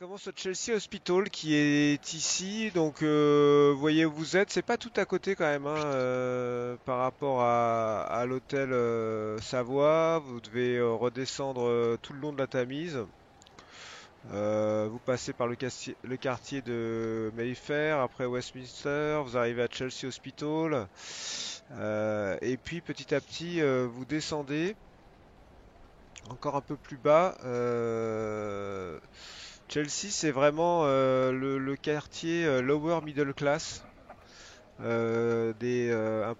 commence au Chelsea Hospital qui est ici. Donc, vous voyez où vous êtes. C'est pas tout à côté quand même, hein, par rapport à l'hôtel Savoie. Vous devez redescendre tout le long de la Tamise. Vous passez par le quartier de Mayfair, après Westminster. Vous arrivez à Chelsea Hospital. Et puis petit à petit, vous descendez encore un peu plus bas. Chelsea, c'est vraiment le quartier lower middle class, un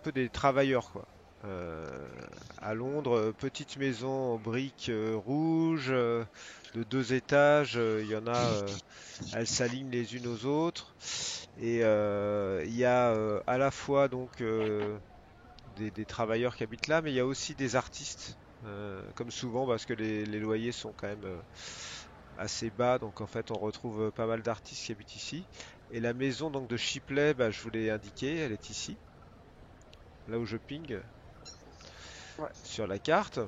peu des travailleurs, quoi. Euh, à Londres, petite maison en briques rouges, de 2 étages. Il y en a, elles s'alignent les unes aux autres. Et il y a à la fois donc des travailleurs qui habitent là, mais il y a aussi des artistes, comme souvent, parce que les loyers sont quand même assez bas, donc en fait on retrouve pas mal d'artistes qui habitent ici. Et la maison donc de Shipley, bah, je vous l'ai indiqué, elle est ici, là où je ping Ouais. sur la carte.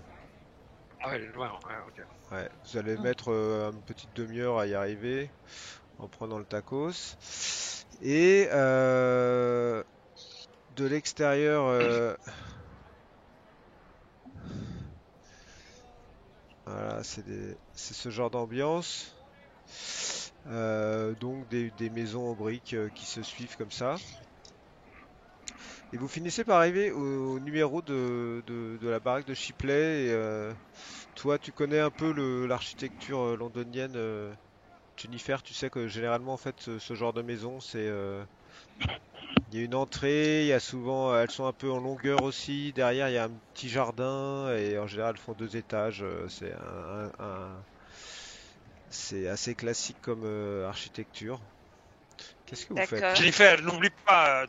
Ah ouais, elle est loin, ouais, ok. Ouais, vous allez mettre une petite demi-heure à y arriver en prenant le tacos. Et de l'extérieur, voilà, c'est ce genre d'ambiance. Donc des maisons en briques qui se suivent comme ça. Et vous finissez par arriver au numéro de la baraque de Shipley. Et, toi, tu connais un peu l'architecture londonienne, Jennifer. Tu sais que généralement, en fait, ce genre de maison, il y a une entrée. Il y a souvent, elles sont un peu en longueur aussi. Derrière, il y a un petit jardin et en général, elles font 2 étages. C'est assez classique comme architecture. Qu'est-ce que vous faites? D'accord. Jennifer, n'oublie pas,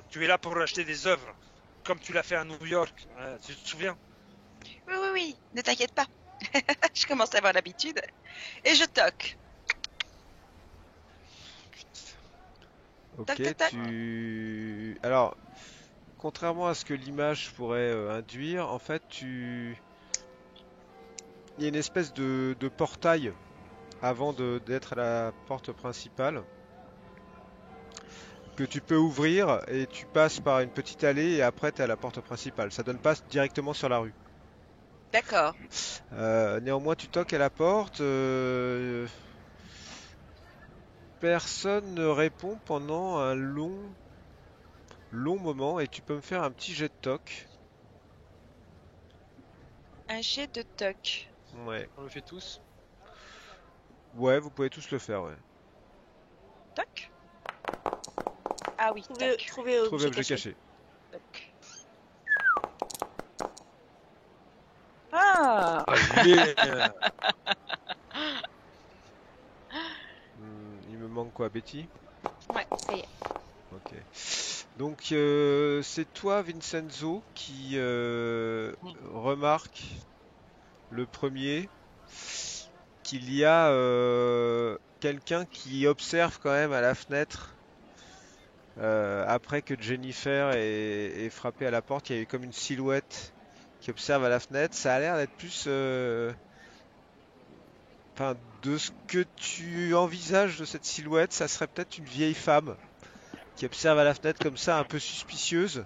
tu es là pour acheter des œuvres, comme tu l'as fait à New York, tu te souviens? Oui, oui, oui, ne t'inquiète pas. Je commence à avoir l'habitude. Et je toque. Ok, Toc, toc, toc. Alors, contrairement à ce que l'image pourrait induire, en fait, il y a une espèce de portail avant d'être à la porte principale que tu peux ouvrir et tu passes par une petite allée et après tu es à la porte principale. Ça donne pas directement sur la rue. D'accord. Néanmoins, tu toques à la porte. Personne ne répond pendant un long moment et tu peux me faire un petit jet de toc. Un jet de toc. Ouais. On le fait tous. Ouais, vous pouvez tous le faire, ouais. Toc. Ah oui, Trouver, toc. trouver Trouver objet objet caché. caché. Toc. Ah, Il me manque quoi, Betty? ouais, ça y est. Ok. Donc c'est toi, Vincenzo, qui remarque le premier qu'il y a quelqu'un qui observe quand même à la fenêtre après que Jennifer ait frappé à la porte. Il y a eu comme une silhouette qui observe à la fenêtre. Ça a l'air d'être plus, enfin, de ce que tu envisages de cette silhouette, ça serait peut-être une vieille femme qui observe à la fenêtre comme ça, un peu suspicieuse.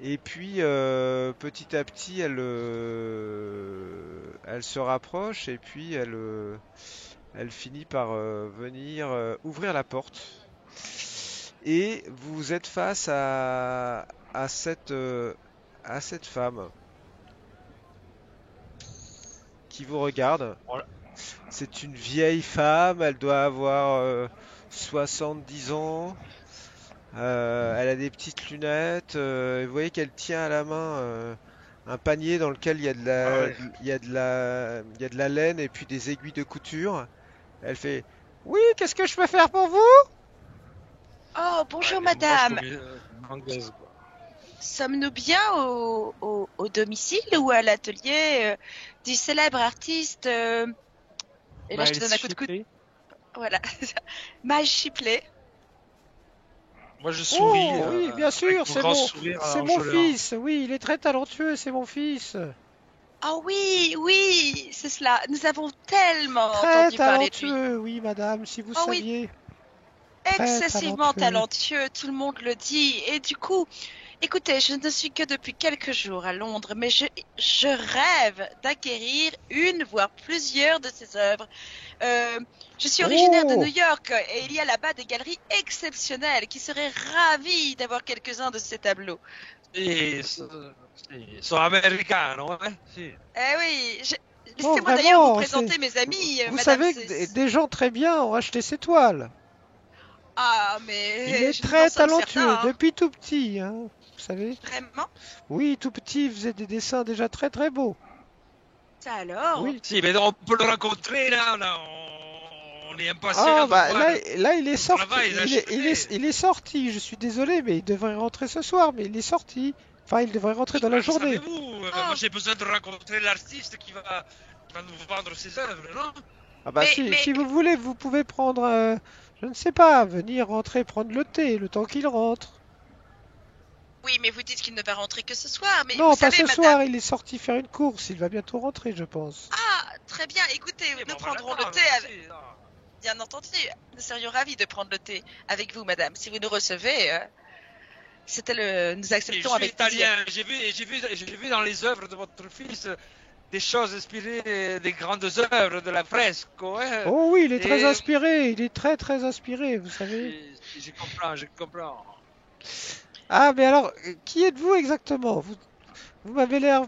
Et puis petit à petit, elle se rapproche et puis elle finit par venir ouvrir la porte. Et vous êtes face à cette femme qui vous regarde. Voilà. C'est une vieille femme, elle doit avoir 70 ans. Elle a des petites lunettes. Vous voyez qu'elle tient à la main un panier dans lequel il y a de Ah la, ouais. il y a de la, il y a de la laine et puis des aiguilles de couture. Elle fait, oui, qu'est-ce que je peux faire pour vous? Oh, bonjour Ouais, mais moi, je madame. trouvais anglaise, quoi. Sommes-nous bien au domicile ou à l'atelier du célèbre artiste et là, je te donne un coup de coude. Shipley. Voilà. Miles Shipley. Moi, je souris Oh, oui, bien avec sûr, mon grand sourire c'est mon enjôleur. fils. Oui, il est très talentueux, c'est mon fils. Oh oui, oui, c'est cela. Nous avons tellement Très entendu parler de lui. talentueux, oui, madame, si vous Oh oui, saviez. Très excessivement talentueux. talentueux, tout le monde le dit. Et du coup, écoutez, je ne suis que depuis quelques jours à Londres, mais je rêve d'acquérir une, voire plusieurs de ses œuvres. Euh, je suis originaire de New Oh, York et il y a là-bas des galeries exceptionnelles qui seraient ravies d'avoir quelques-uns de ces tableaux. Sì, sono americano, eh? Sì. Eh oui, oh, laissez-moi d'ailleurs vous vraiment, présenter mes amis, vous Madame. savez que des gens très bien ont acheté ces toiles. Ah, Il mais est nous en très sommes talentueux, certains, hein. depuis tout petit, hein, vous savez. Vraiment? Oui, tout petit, il faisait des dessins déjà très très beaux. Ça alors? Oui. Sì, mais on peut le rencontrer là, on est Ah, impatient de bah voir là, il est son sorti. travail achevé. Il est sorti. Je suis désolé, mais il devrait rentrer ce soir, mais il est sorti. Enfin, il devrait rentrer dans la Ah, journée. savez-vous, moi Oh, j'ai besoin de rencontrer l'artiste qui va nous vendre ses œuvres, non? Ah bah mais, si vous voulez, vous pouvez prendre, je ne sais pas, venir rentrer prendre le thé, le temps qu'il rentre. oui, mais vous dites qu'il ne va rentrer que ce soir. Mais vous Non, pas savez, ce Madame. soir, il est sorti faire une course, il va bientôt rentrer, je pense. Ah, très bien. Écoutez, Eh ben, nous on va prendrons le l'attendre, thé. sì, no. Bien entendu, nous serions ravis de prendre le thé avec vous, Madame. Si vous nous recevez, nous Sì, je acceptons suis avec plaisir. italien, j'ai vu dans les œuvres de votre fils des choses inspirées des grandes œuvres de la fresco, hein. Oh oui, il est très Et inspiré, il est très très inspiré, vous savez. je comprends, je comprends. Ah, mais alors, qui êtes-vous exactement? Vous m'avez l'air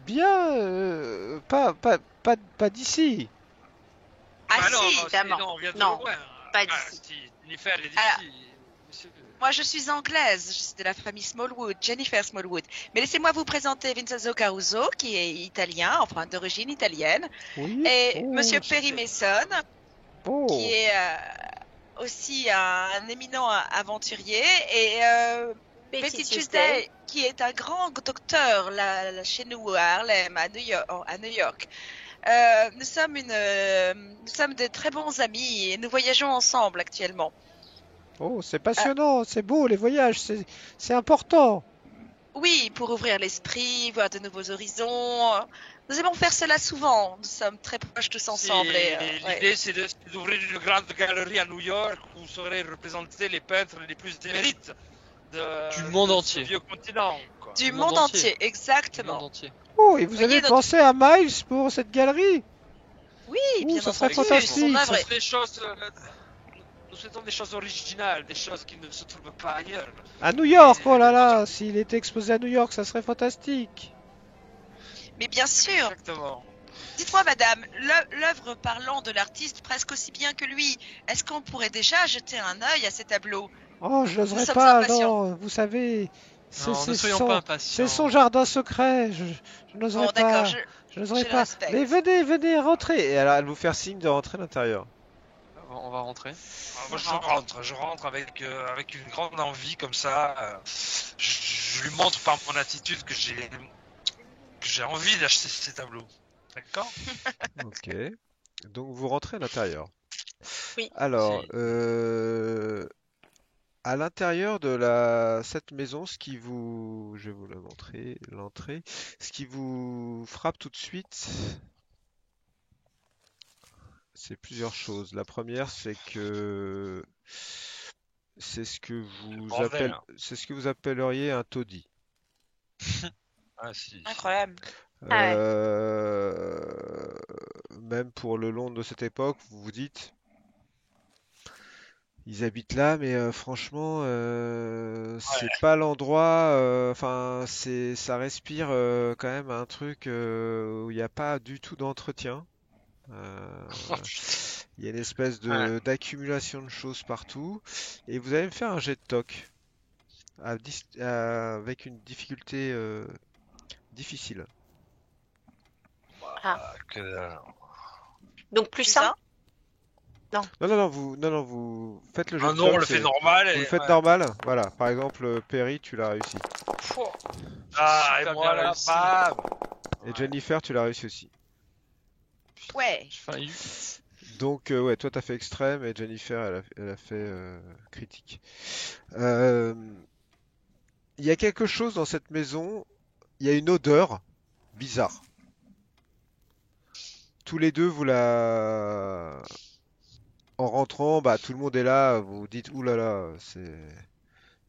bien, pas d'ici. Ah Ah non, si, non, Évidemment. non, on vient de Non, loin. pas Ah, d'ici. si, Jennifer, elle est alors, d'ici. Monsieur. moi je suis anglaise, je suis de la famille Smallwood, Jennifer Smallwood. Mais laissez-moi vous présenter Vincenzo Caruso, qui est italien, enfin d'origine italienne, Oui? et Oh, Monsieur Perry Mason, qui oh, est aussi un éminent aventurier, et Betty Betty Tuesday. Tuesday, qui est un grand docteur là, chez nous à Harlem, à New York. Nous sommes de très bons amis et nous voyageons ensemble actuellement. oh, c'est Euh, passionnant, c'est beau, les voyages, c'est important. oui, pour ouvrir l'esprit, voir de nouveaux horizons. Nous aimons faire cela souvent. Nous sommes très proches tous ensemble. Ouais. L'idée, c'est d'ouvrir une grande galerie à New York où seraient représentés les peintres les plus émérites Du monde de entier. ce vieux continent, quoi. Du monde monde entier. entier, Du monde exactement. entier. Oh, et vous Voyez avez notre- pensé à Miles pour cette galerie? Oui, Ouh, bien ça serait entendu. fantastique. Son œuvre est- Des choses, nous souhaitons des choses originales, des choses qui ne se trouvent pas ailleurs. À New York, oh là Et- là, s'il était exposé à New York, ça serait fantastique. Mais bien sûr. Exactement. Dites-moi, madame, l'œuvre parlant de l'artiste presque aussi bien que lui. Est-ce qu'on pourrait déjà jeter un œil à ces tableaux? Oh, je n'oserais sommes pas, impatients. non, vous savez, Non, ne soyons pas impatients. c'est son jardin secret, je n'oserais Bon, d'accord, pas, je n'oserais je le pas. respecte. Mais venez, rentrez. Et alors, elle vous fait signe de rentrer à l'intérieur. On va rentrer. Moi, je rentre avec une grande envie comme ça. Je lui montre par mon attitude que j'ai envie d'acheter ces tableaux. D'accord? Ok. Donc vous rentrez à l'intérieur. Oui. Alors, Si. à l'intérieur de cette maison, je vais vous la montrer, l'entrée, ce qui vous frappe tout de suite, c'est plusieurs choses. La première, c'est que c'est ce que Bordel. c'est ce que vous appelleriez un taudis. Ah, si. Incroyable. Ah ouais. Même pour le Londres de cette époque, vous vous dites, ils habitent là, mais franchement, c'est pas l'endroit. Enfin, ça respire quand même un truc où il n'y a pas du tout d'entretien. Euh, Il y a une espèce Ouais. d'accumulation de choses partout. Et vous allez me faire un jet de toc avec une difficulté difficile. Donc plus Plus ça? un? Non, vous faites le jet Ah de non, on toc, le fait normal. vous Et, le faites ouais. normal. Voilà. Par exemple, Perry, tu l'as réussi. Pouah, Ah, super et moi bien là, réussi. bam. Et Jennifer, tu l'as réussi aussi. Ouais. J'ai failli. Donc, ouais, toi, t'as fait extrême et Jennifer, elle a fait critique. Euh, Il y a quelque chose dans cette maison, il y a une odeur bizarre. tous les deux, en rentrant, bah tout le monde est là, vous vous dites, ouh là là,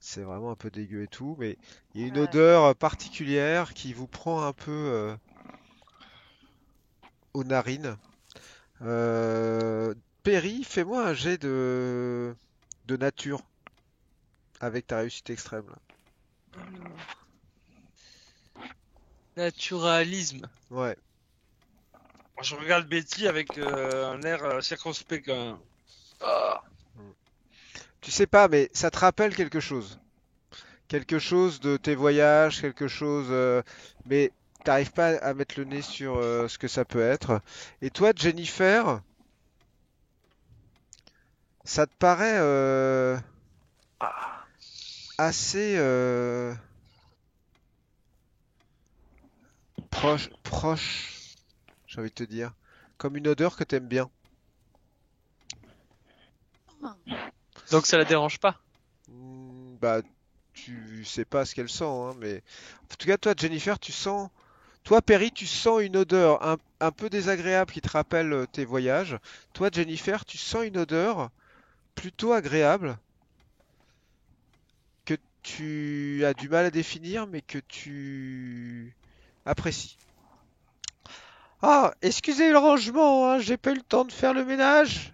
c'est vraiment un peu dégueu et tout, mais il y a une Ouais. odeur particulière qui vous prend un peu aux narines. Perry, fais-moi un jet de nature avec ta réussite extrême là. Naturalisme. Ouais. Je regarde Betty avec un air circonspect quand même. Ah. Tu sais pas, mais ça te rappelle quelque chose. Quelque chose de tes voyages, quelque chose, mais t'arrives pas à mettre le nez sur ce que ça peut être. Et toi, Jennifer, ça te paraît assez proche, j'ai envie de te dire, comme une odeur que t'aimes bien. Donc ça la dérange pas. Bah, tu sais pas ce qu'elle sent, hein, mais en tout cas, toi, Jennifer, tu sens. Toi, Perry, tu sens une odeur un peu désagréable qui te rappelle tes voyages. Toi, Jennifer, tu sens une odeur plutôt agréable que tu as du mal à définir, mais que tu apprécies. Ah, excusez le rangement, hein, j'ai pas eu le temps de faire le ménage,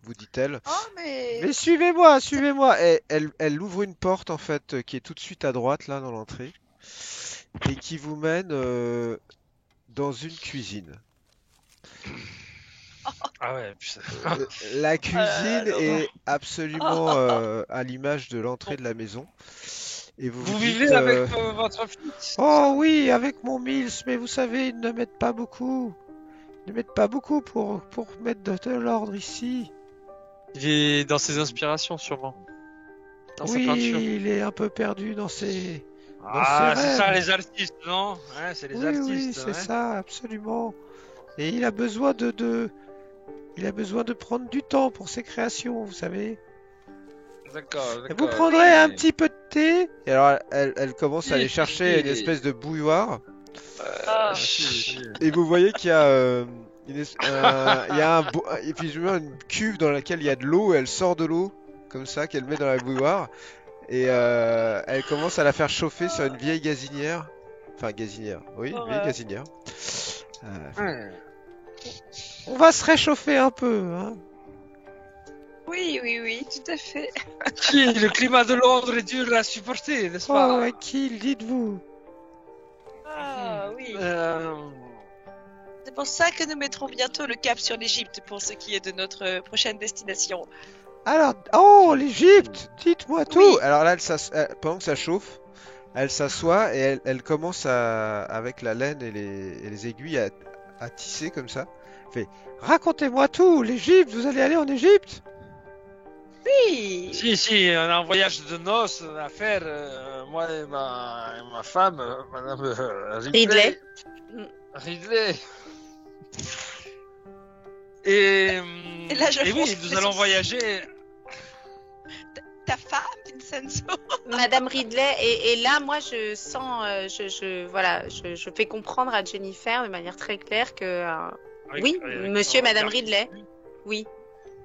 vous dit-elle. Oh, mais Mais suivez-moi, suivez-moi. Et elle ouvre une porte en fait qui est tout de suite à droite là dans l'entrée et qui vous mène dans une cuisine. Ah ouais, putain. La cuisine non. est absolument à l'image de l'entrée de la maison. Et vous Vous vous vivez dites, avec votre fils? oh oui, avec mon Mills, mais vous savez, ils ne mettent pas beaucoup. Ils ne mettent pas beaucoup pour mettre de l'ordre ici. Il est dans ses inspirations sûrement. Dans sa Oui, peinture. il est un peu perdu dans ses... Ah, ses c'est ça rêves. les artistes, non? Ouais, c'est les Oui, artistes. oui, c'est ouais. ça, absolument. Et il a besoin il a besoin de prendre du temps pour ses créations, vous savez. D'accord, Et d'accord. vous prendrez un oui. petit peu de thé. Et alors, elle commence à aller Oui, chercher une oui. espèce de bouilloire. Ah. Et vous voyez qu'il y a il y a et puis je mets une cuve dans laquelle il y a de l'eau. Et elle sort de l'eau comme ça qu'elle met dans la bouilloire. Et elle commence à la faire chauffer sur une vieille gazinière. Enfin, gazinière. Oui, une vieille Ouais. gazinière. Hum. On va se réchauffer un peu, hein. Oui, oui, oui, tout à fait. Si, le climat de Londres est dur à supporter, n'est-ce Oh, pas? Akil, dites-vous. Ah, oui. Euh, C'est pour ça que nous mettrons bientôt le cap sur l'Égypte pour ce qui est de notre prochaine destination. Alors, oh, l'Égypte, dites-moi tout. Oui. Alors là, pendant que ça chauffe, elle s'assoit et elle commence avec la laine et les aiguilles à tisser comme ça. Elle fait, racontez-moi tout, l'Égypte, vous allez aller en Égypte? Oui. si, on a un voyage de noces à faire, moi et ma femme, Madame Ridley. Ridley. Et là, je et oui, fonce nous les allons sourcils. voyager. Ta femme, Vincenzo. Madame Ridley, et là, moi, je sens, voilà, je fais comprendre à Jennifer de manière très claire que, oui, monsieur et Madame Ridley. Oui,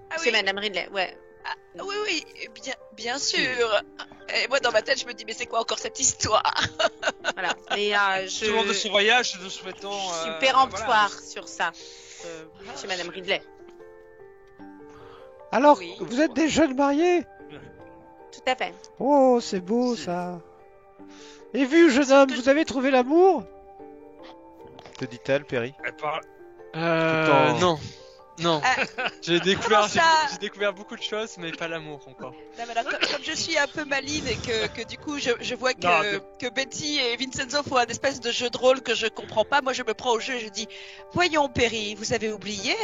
Ah monsieur oui. et Madame Ridley, ouais. Oui, oui, bien sûr. Et moi, dans ma tête, je me dis, mais c'est quoi encore cette histoire? Voilà. Mais Tout au long de ce voyage, nous souhaitons. je suis voilà. péremptoire sur ça, monsieur et Madame Ridley. Alors, Oui. vous êtes des jeunes mariés? Tout à fait. Oh, c'est beau Si. ça. Et vu, jeune homme, vous avez trouvé l'amour? Te dit-elle, Perry. Elle parle. Putain. Non. Non. Ah, J'ai découvert, comment ça j'ai découvert beaucoup de choses, mais pas l'amour encore. non, mais alors, comme je suis un peu maline et que du coup, je vois Non, que Betty et Vincenzo font un espèce de jeu de rôle que je comprends pas, moi, je me prends au jeu et je dis, voyons, Perry, vous avez oublié,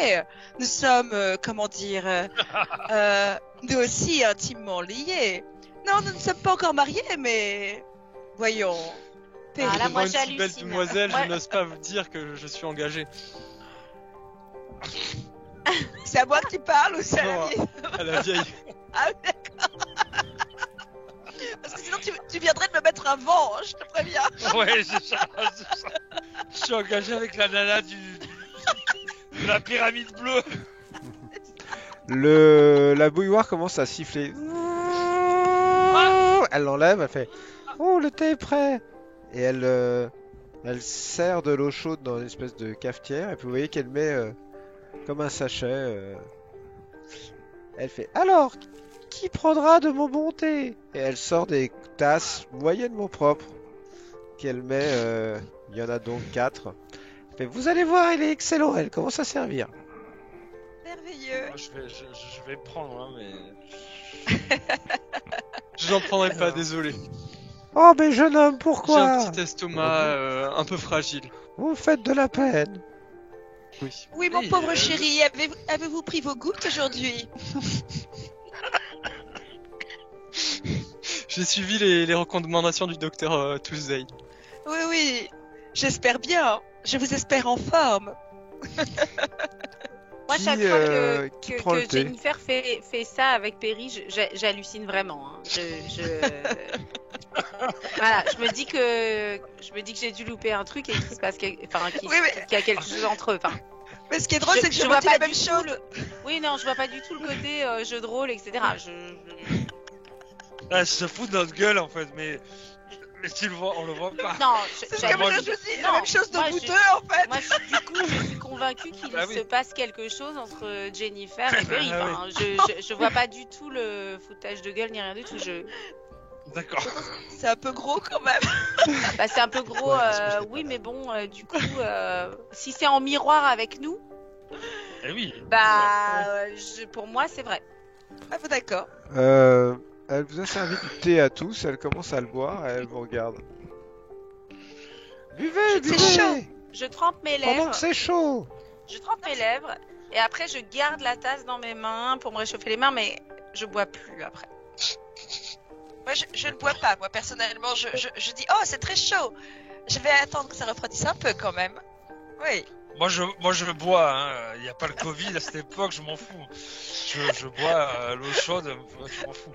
nous sommes, comment dire, nous aussi intimement liés. Non, nous ne sommes pas encore mariés, mais voyons, Perry. Ah, là, moi, Devant une si belle j'hallucine. demoiselle, Ouais. je n'ose pas vous dire que je suis engagé. C'est à moi que tu parles ou c'est à la Non. vieille? À la vieille. Ah oui, d'accord. Parce que sinon tu viendrais de me mettre un vent, hein, je te préviens. Ouais, c'est ça. Je suis engagé avec la nana du La pyramide bleue. La bouilloire commence à siffler. Elle l'enlève, elle fait oh, le thé est prêt. Et elle sert de l'eau chaude dans une espèce de cafetière. Et puis vous voyez qu'elle met comme un sachet. Elle fait alors, qui prendra de mon bon thé? Et elle sort des tasses moyennement propres qu'elle met. Il y en a donc 4. Elle fait, vous allez voir, il est excellent. Elle commence à servir. Merveilleux. Moi, je vais prendre, hein, mais. Je n'en prendrai pas, désolé. Oh, mais jeune homme, J'ai pourquoi? un petit estomac un peu fragile. Vous me faites de la peine. Oui. Oui, mon Oui, pauvre chéri, avez-vous pris vos gouttes aujourd'hui? J'ai suivi les recommandations du docteur Tuesday. Oui, oui, j'espère bien. Je vous espère en forme. Moi, Qui, chaque fois qui prend le que thé? Jennifer fait ça avec Perry, j'hallucine vraiment. Hein. Voilà, je me dis que j'ai dû louper un truc et qu'il se passe qu'il y a quelque chose entre eux. Enfin, Mais ce qui est drôle, c'est que je vois vois pas pas la même du tout chose. oui, non, je vois pas du tout le côté jeu de rôle, etc. Elle se fout de notre gueule en fait, mais tu le vois, on le voit pas. Non, C'est ce j'avoue- que moi je dis, la non, même chose de moi, vous je- deux en fait. Moi, du coup, je suis convaincue qu'il Bah oui. se passe quelque chose entre Jennifer et Perry. Ah Enfin, je vois pas du tout le foutage de gueule ni rien du tout. D'accord. C'est un peu gros quand même. Bah, c'est un peu gros, Ouais, parce que je l'ai oui, pas mais bon, du coup, si c'est en miroir avec nous, Eh oui. bah, pour moi, c'est vrai. Ah bon, d'accord. Elle vous a servi du thé à tous, elle commence à le boire et elle vous regarde. Buvez, C'est buvez! chaud. Je trempe mes Pendant lèvres, que c'est chaud! et après, je garde la tasse dans mes mains pour me réchauffer les mains, mais je bois plus après. Moi, je ne bois pas. Moi, personnellement, je dis, oh, c'est très chaud. Je vais attendre que ça refroidisse un peu quand même. Oui. Moi je bois, hein. Il n'y a pas le Covid à cette époque, je m'en fous. Je bois l'eau chaude, je m'en fous.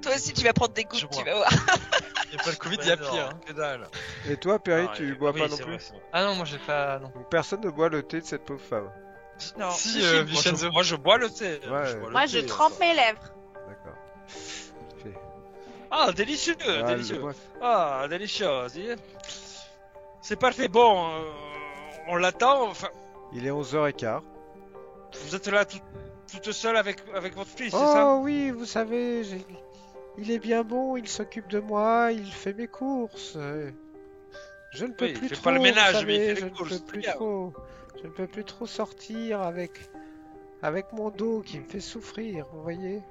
Toi aussi, tu vas prendre des Je gouttes, tu bois. vas voir. Il n'y a pas le Covid, il y a Mais non, pire. Hein. Que dalle. Et toi, Perry, Ah, tu oui, bois oui, pas non c'est plus? vrai, c'est vrai. Ah non, moi j'ai pas. Non. Donc personne ne boit le thé de cette pauvre femme. Non. Si, Moi, Vincenzo. moi je bois le thé. Ouais. Je bois le Moi, thé, je trempe mes lèvres. D'accord. Ah, délicieux, Ah, délicieux. le bois- Ah, délicieux. C'est parfait. Bon, on l'attend. Enfin, Il est 11h15. vous êtes là toute seule avec votre fils, c'est ça? Oh oui, vous savez, il est bien bon, il s'occupe de moi, il fait mes courses. Je ne peux Oui, il plus fait trop, pas le ménage, vous savez, mais il fait je les ne courses, peux c'est plus bien. trop. Je ne peux plus trop sortir avec mon dos qui me fait souffrir, vous voyez.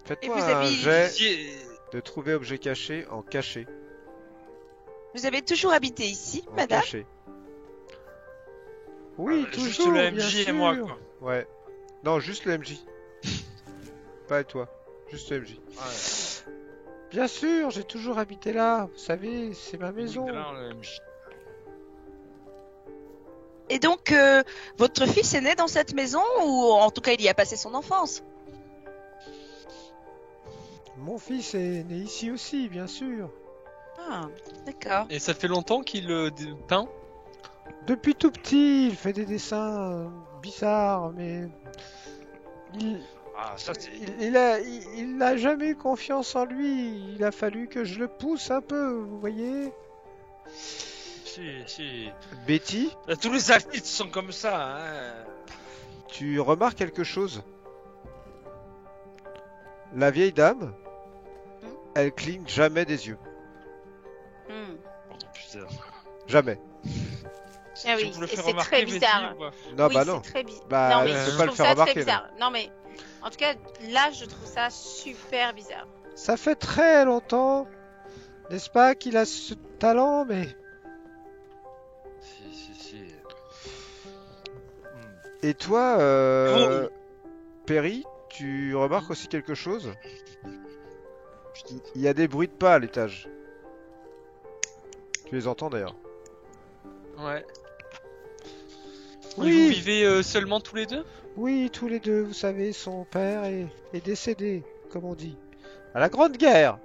Faites-moi vous un avez- jet Ici, de trouver objet caché en caché. Vous avez toujours habité ici, En madame? caché. Oui, juste toujours, le bien MJ et sûr. moi, quoi. Ouais. Non, juste le MJ. Pas et toi. Juste le MJ. Ouais. Bien sûr, j'ai toujours habité là. Vous savez, c'est ma maison. Là, le MJ. Et donc, votre fils est né dans cette maison ou en tout cas il y a passé son enfance? Mon fils est né ici aussi, bien sûr. Ah, d'accord. Et ça fait longtemps qu'il peint. Depuis tout petit, il fait des dessins bizarres, mais Ah, ça c'est. il n'a jamais eu confiance en lui. Il a fallu que je le pousse un peu, vous voyez. Si. Betty, Tous les artistes sont comme ça, hein. tu remarques quelque chose? La vieille dame, elle cligne jamais des yeux. Hmm. Oh, putain. Jamais. Ah Tu oui, me le et fais c'est remarquer, très Betty, bizarre. ou pas? Non, Oui, bah c'est non. très bizarre. Bah, non, mais je je peux pas le trouve faire ça remarquer, très bizarre. Non, mais en tout cas, là, je trouve ça super bizarre. Ça fait très longtemps, n'est-ce pas, qu'il a ce talent, mais... Si. Et toi, Oh. Perry, tu remarques aussi quelque chose? Il y a des bruits de pas à l'étage. Tu les entends d'ailleurs. Ouais. Et vous Oui, vivez seulement tous les deux? oui, tous les deux, vous savez, son père est décédé, comme on dit. À la Grande Guerre.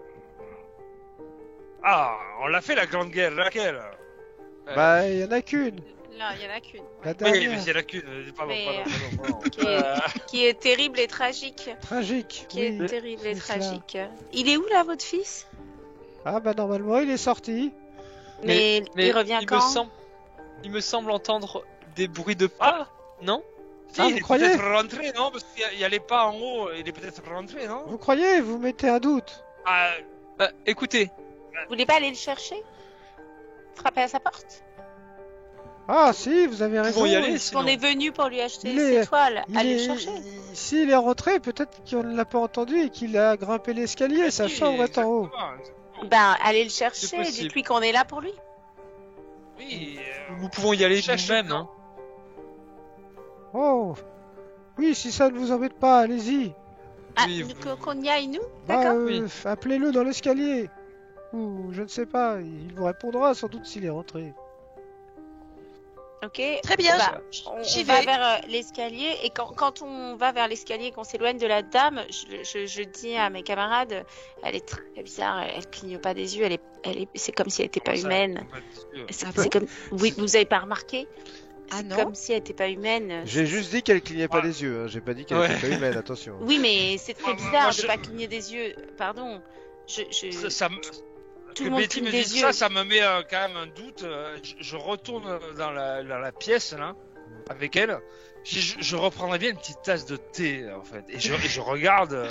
Ah, on l'a fait la Grande Guerre, laquelle? Bah, il y en a qu'une. Là, il y en a qu'une. La Oui, dernière. mais c'est la cul. Pardon, Mais, pardon. Qui est terrible et tragique. Tragique. Qui est Oui. terrible et c'est cela. tragique. Il est où là, votre fils? Ah bah normalement il est sorti. Mais il revient quand? Il me semble entendre des bruits de pas, non? Si, Ah, il vous est croyez? peut-être rentré, non? Parce qu'il y a les pas en haut, il est peut-être rentré, non? Vous croyez? Vous mettez un doute? Ah, Écoutez, Vous voulez pas aller le chercher? Frapper à sa porte? Ah si, vous avez raison. pouvons y aller. Parce qu'on sinon. est venu pour lui acheter Il est- ses toiles. Il Allez est... le chercher. S'il est rentré, peut-être qu'on ne l'a pas entendu et qu'il a grimpé l'escalier. Sa si, chambre est en haut. exactement. Ben, allez le C'est chercher. possible. Dites-lui qu'on est là pour lui. Oui, Nous pouvons y aller Cherche- nous-mêmes, hein. Oh. Oui, si ça ne vous embête pas, allez-y. Ah, Oui, qu'on y aille nous? Bah, D'accord. Oui. appelez-le dans l'escalier. Ou je ne sais pas, il vous répondra sans doute s'il est rentré. Ok. Très bien, Bah, on j'y va vais. vers l'escalier et quand on va vers l'escalier, qu'on s'éloigne de la dame, je dis à mes camarades, elle est très bizarre, elle cligne pas des yeux, c'est comme si elle était pas humaine. C'est bon comme, oui, vous avez pas remarqué? Ah C'est non. comme si elle était pas humaine. J'ai juste dit qu'elle clignait pas Ouais. les yeux, hein. J'ai pas dit qu'elle Ouais. était pas humaine, attention. Oui, mais c'est très Moi, bizarre je- de pas cligner des yeux. Pardon. Tout le Que monde Betty cligne me des dise yeux. ça me met quand même un doute. Je retourne dans la pièce là, avec elle. Je reprendrais bien une petite tasse de thé en fait. Et je regarde,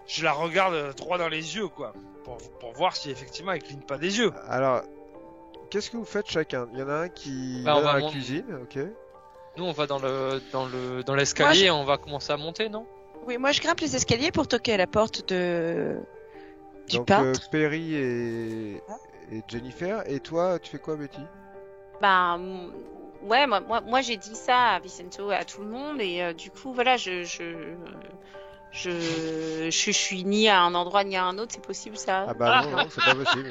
je la regarde droit dans les yeux quoi, pour voir si effectivement elle cligne pas des yeux. Alors, qu'est-ce que vous faites chacun? Il y en a un qui Bah, va on dans va la monter. cuisine, ok. Nous, on va dans l'escalier Moi, et on va commencer à monter, non? Oui, moi je grimpe les escaliers pour toquer à la porte du Donc peintre. Perry et Jennifer. Et toi, tu fais quoi, Betty? Ben, ouais, moi j'ai dit ça à Vicento et à tout le monde et du coup voilà, je suis ni à un endroit ni à un autre, c'est possible ça? Ah bah non, c'est pas possible.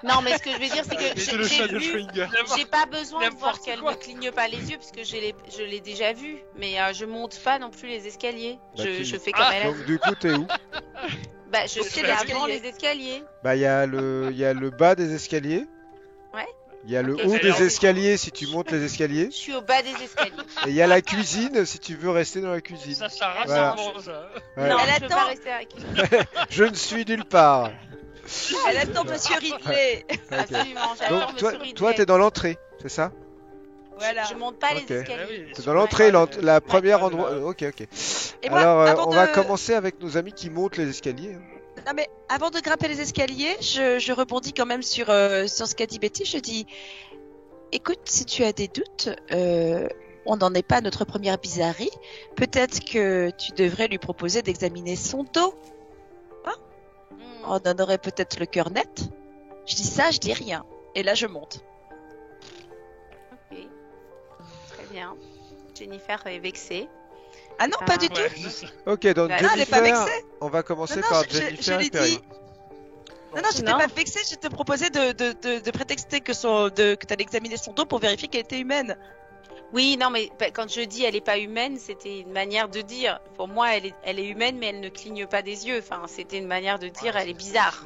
Non, mais ce que je veux dire, c'est que C'est le chat de Schwinger. j'ai pas besoin de voir N'importe qu'elle quoi. me cligne pas les yeux parce que je l'ai déjà vu, mais je monte pas non plus les escaliers. Bah, Je fais comme elle a Donc dit. du coup, t'es où? Bah, je Donc, suis c'est avant l'escalier. les escaliers. Bah il y a le bas des escaliers. Ouais. Il y a le Ok. haut Elle est des en- escaliers si tu montes les escaliers. Je suis au bas des escaliers. Et il y a la cuisine si tu veux rester dans la cuisine. Ça s'arrache Voilà. vraiment, ça. Ouais. Non, Elle je peux attend. pas rester avec. Je ne suis nulle part. Elle attend Monsieur Ridley. Ok. Absolument, j'adore Donc Monsieur toi, Ridley. t'es dans l'entrée, c'est ça? Voilà. Je monte pas Ok. les Ah escaliers. oui, T'es sur dans le l'entrée, bas, la première ouais, endroit. là. Ok, ok. Et moi, Alors, avant on de... va commencer avec nos amis qui montent les escaliers. Non mais avant de grimper les escaliers, je rebondis quand même sur ce qu'a dit Betty. Je dis, écoute, si tu as des doutes, on n'en est pas à notre première bizarrerie. Peut-être que tu devrais lui proposer d'examiner son dos. Hmm, On en aurait peut-être le cœur net. Je dis ça, je dis rien. Et là, je monte. ok. Très bien. Jennifer est vexée. Ah non, pas du tout. Ouais, c'est ça. Ok, donc Bah, Ah, elle est pas Jennifer, vexée. on va commencer Non, non, par je Jennifer l'ai et Perry. dit. Non, non, j'étais Non. pas vexée. Je te proposais de prétexter que t'allais examiner son dos pour vérifier qu'elle était humaine. Oui, non, mais bah, quand je dis elle est pas humaine, c'était une manière de dire. Pour moi, elle est humaine, mais elle ne cligne pas des yeux. Enfin, c'était une manière de dire elle est bizarre.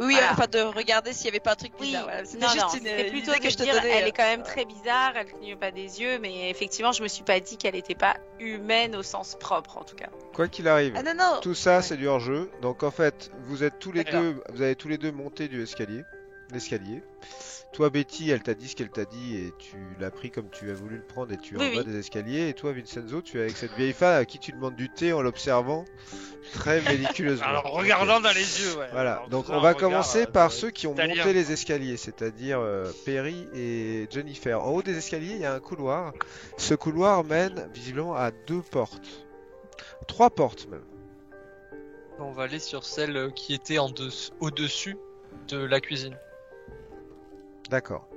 Oui, Voilà. enfin de regarder s'il y avait pas un truc Oui, bizarre. Voilà. C'était non, juste non, une c'était une plutôt idée de que je te dire donnais. elle est quand même très bizarre, elle cligne pas des yeux, mais effectivement, je me suis pas dit qu'elle était pas humaine au sens propre, en tout cas. Quoi qu'il arrive, Ah non, non. tout ça Ouais. c'est du hors-jeu. Donc en fait, vous êtes tous les D'accord. deux, vous avez tous les deux monté l'escalier. Toi Betty, elle t'a dit ce qu'elle t'a dit et tu l'as pris comme tu as voulu le prendre et tu es Oui, en bas oui. des escaliers. Et toi Vincenzo, tu es avec cette vieille femme à qui tu demandes du thé en l'observant très méticuleusement. Alors, regardant dans les yeux, ouais. Voilà, Alors, donc tout on ça, va un regard, commencer par de- ceux qui ont italien. monté les escaliers, c'est-à-dire Perry et Jennifer. En haut des escaliers, il y a un couloir. Ce couloir mène visiblement à 2 portes. 3 portes même. On va aller sur celle qui était au-dessus de la cuisine. D'accord.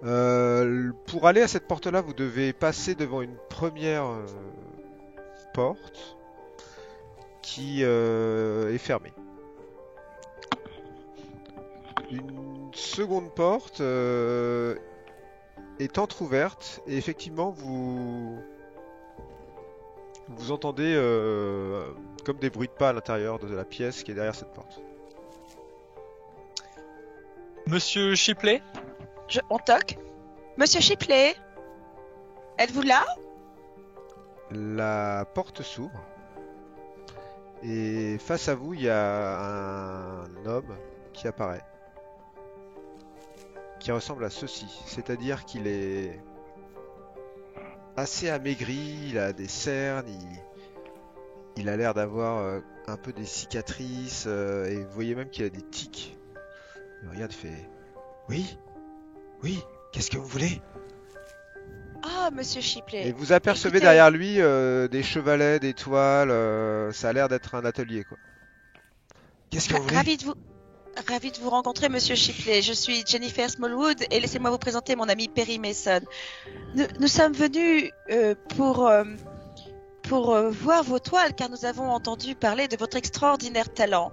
Pour aller à cette porte-là, vous devez passer devant une première porte qui est fermée. Une seconde porte est entrouverte et effectivement vous entendez comme des bruits de pas à l'intérieur de la pièce qui est derrière cette porte. Monsieur Shipley, On toque. Monsieur Shipley, êtes-vous là? La porte s'ouvre et face à vous, il y a un homme qui apparaît, qui ressemble à ceci, c'est-à-dire qu'il est assez amaigri, il a des cernes, il a l'air d'avoir un peu des cicatrices et vous voyez même qu'il a des tics. Il regarde, il fait oui, oui, qu'est-ce que vous voulez? Ah, Monsieur Shipley. Et vous apercevez Écoutez, derrière lui des chevalets, des toiles, ça a l'air d'être un atelier quoi. Qu'est-ce que vous voulez? Ravi de vous rencontrer, Monsieur Shipley. Je suis Jennifer Smallwood et laissez-moi vous présenter mon ami Perry Mason. Nous sommes venus pour voir vos toiles car nous avons entendu parler de votre extraordinaire talent.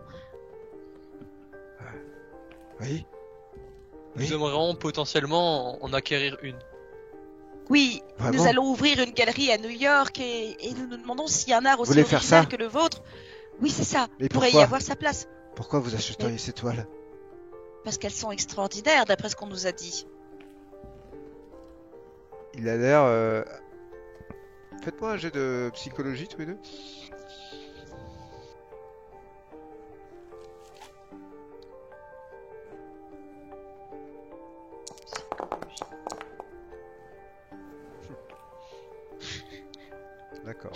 Oui, Nous oui, aimerions potentiellement en acquérir une. Oui, Vraiment? nous allons ouvrir une galerie à New York et nous nous demandons si un art aussi voulez faire original ça? que le vôtre, oui c'est ça, Mais pourrait y pourquoi? avoir sa place. Pourquoi vous achèteriez ces toiles? Parce qu'elles sont extraordinaires d'après ce qu'on nous a dit. Il a l'air... Faites-moi un jet de psychologie tous les deux. D'accord.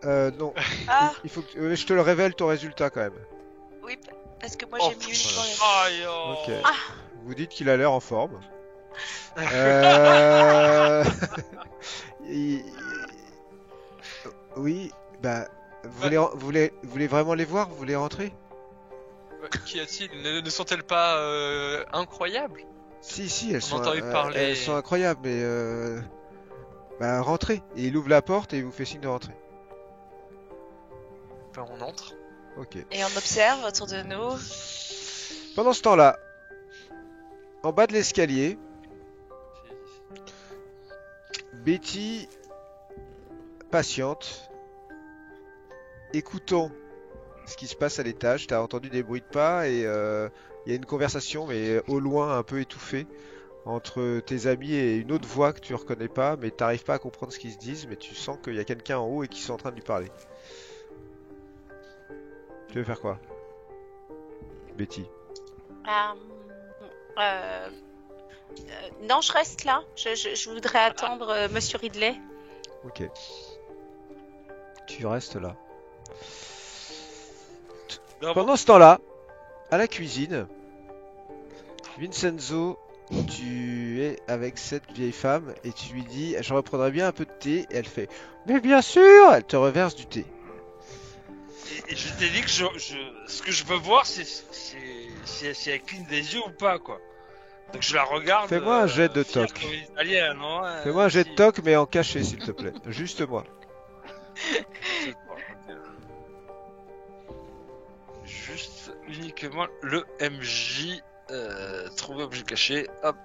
Non, Ah, il faut que... je te le révèle ton résultat quand même. oui, parce que moi Oh, j'ai mis uniquement les... Aïe, oh. Ok. Ah. Vous dites qu'il a l'air en forme. Euh... il- Oui, bah... vous voulez vraiment les voir? Vous voulez rentrer? Qu'y a-t-il? Ne sont-elles pas incroyables? Si, elles On sont, a entendu parler. elles sont incroyables, mais... Bah, rentrez. Et il ouvre la porte et il vous fait signe de rentrer. Ben, on entre. Ok. Et on observe autour de nous. Pendant ce temps-là, en bas de l'escalier, Betty patiente, écoutant ce qui se passe à l'étage. T'as entendu des bruits de pas et il y a une conversation, mais au loin, un peu étouffée, entre tes amis et une autre voix que tu reconnais pas, mais t'arrives pas à comprendre ce qu'ils se disent, mais tu sens qu'il y a quelqu'un en haut et qu'ils sont en train de lui parler. Tu veux faire quoi, Betty? Non, je reste là. Je voudrais attendre Monsieur Ridley. Ok. Tu restes là. Non, Pendant ce temps-là, à la cuisine, Vincenzo, tu es avec cette vieille femme et tu lui dis, je reprendrai bien un peu de thé, et elle fait, mais bien sûr, elle te reverse du thé. et je t'ai dit que ce que je veux voir, c'est si elle cligne des yeux ou pas, quoi. Donc je la regarde. Fais-moi un jet de fière toc. comme une italienne, non, Fais-moi un jet de si. toc, mais en cachet, s'il te plaît. Juste moi. C'est pas, ok. Juste uniquement le MJ. Trouver objet caché. Hop.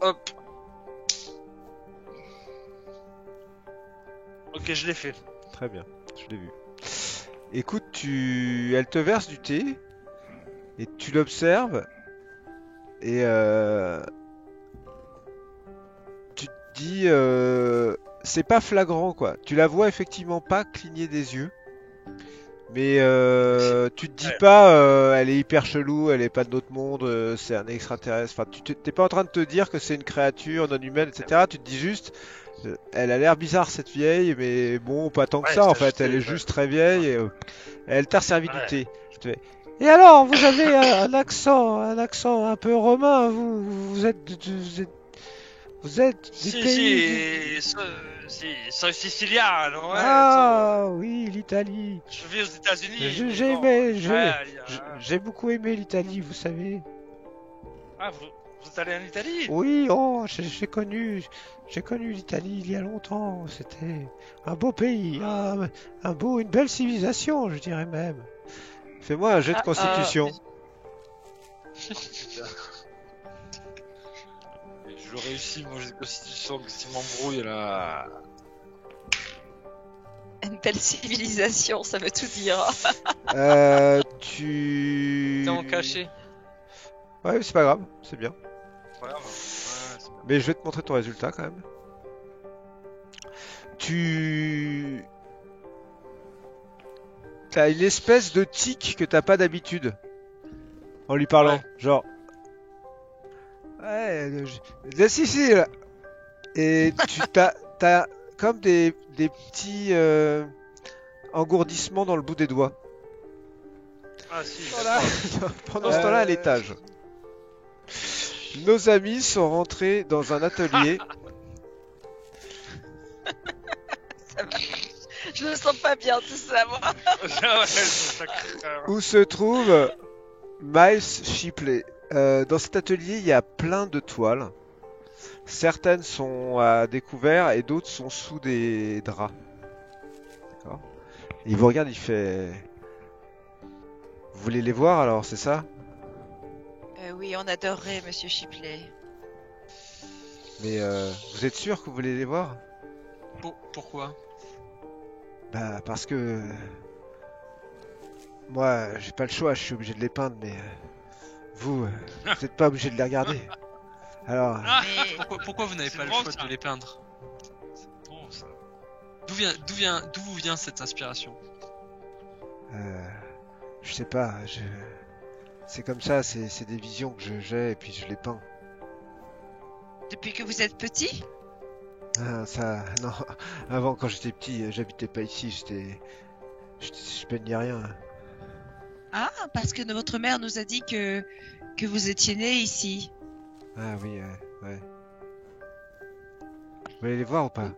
Hop. Ok, je l'ai fait. Très bien, je l'ai vu. Écoute, elle te verse du thé et tu l'observes et tu te dis, c'est pas flagrant quoi. Tu la vois effectivement pas cligner des yeux, mais tu te dis Ouais. pas, elle est hyper chelou, elle est pas de notre monde, c'est un extraterrestre. Enfin, t'es pas en train de te dire que c'est une créature non humaine, etc. Tu te dis juste. Elle a l'air bizarre cette vieille, mais bon, pas tant que Ouais, ça en c'est fait. Elle est ouais. juste très vieille et elle t'a servi du Ouais. thé. Je te fais, et alors, vous avez un accent un peu romain, vous êtes du Si, pays. c'est sicilien, ouais. Ah oui, l'Italie. Je vis aux États-Unis. J'ai mais j'ai bon, aimé, ouais, j'ai beaucoup aimé l'Italie, vous savez. Ah, vous êtes allé en Italie? Oui, oh, j'ai connu l'Italie il y a longtemps. C'était un beau pays, une belle civilisation, je dirais même. Fais-moi un jet de constitution. Putain. Et je le réussis, moi j'ai de constitution, que s'il m'embrouille là. Une belle civilisation, ça veut tout dire. Tu... T'es en cachet. Ouais, c'est pas grave, c'est bien. Voilà, ouais, c'est Mais je vais te montrer ton résultat quand même. Tu as une espèce de tic que t'as pas d'habitude en lui parlant. Ouais. Genre. Ouais, là, si, là. Et t'as comme des petits engourdissements dans le bout des doigts. Ah si. Voilà. Pendant ce temps-là, à l'étage. Nos amis sont rentrés dans un atelier. Je me sens pas bien, tout ça, moi. Ah ouais, ça craint. Où se trouve Miles Shipley. Dans cet atelier, il y a plein de toiles. Certaines sont à découvert et d'autres sont sous des draps. D'accord. Il vous regarde, il fait... Vous voulez les voir alors, c'est ça? Oui, on adorerait, monsieur Shipley. Mais vous êtes sûr que vous voulez les voir? Pourquoi? Bah parce que... Moi, j'ai pas le choix, je suis obligé de les peindre, mais... Vous n'êtes pas obligé de les regarder. Alors... Mais Pourquoi vous n'avez C'est pas le bon, choix ça. de les peindre? Bon, ça. D'où vous vient cette inspiration? Je sais pas, c'est comme ça, c'est des visions que j'ai et puis je les peins. depuis que vous êtes petit? Ah, ça, non, avant quand j'étais petit, j'habitais pas ici, je peignais rien. Ah, parce que votre mère nous a dit que vous étiez né ici. Ah oui, ouais. Vous voulez les voir ou pas?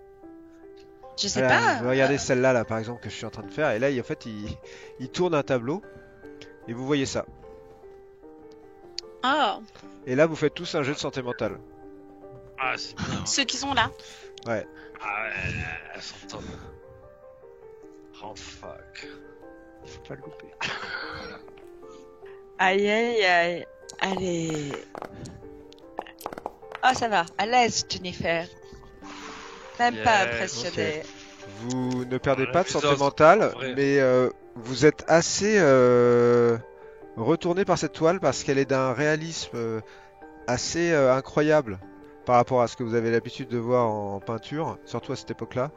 Je sais Voilà, pas. vous regardez celle-là, là, par exemple, que je suis en train de faire, et là, en fait, il tourne un tableau, et vous voyez ça. Oh, Et là, vous faites tous un jeu de santé mentale. Ah c'est bien. ceux qui sont là. Ouais. Ah ouais, elles sont top. Oh fuck. Faut pas le louper. Aïe, aïe, aïe. Allez. Ah, ça va. À l'aise, Jennifer. Même pas Yes, impressionné. Vous ne perdez Voilà, pas de les santé autres, mentale, en vrai. mais vous êtes assez retourné par cette toile parce qu'elle est d'un réalisme assez incroyable par rapport à ce que vous avez l'habitude de voir en peinture, surtout à cette époque-là.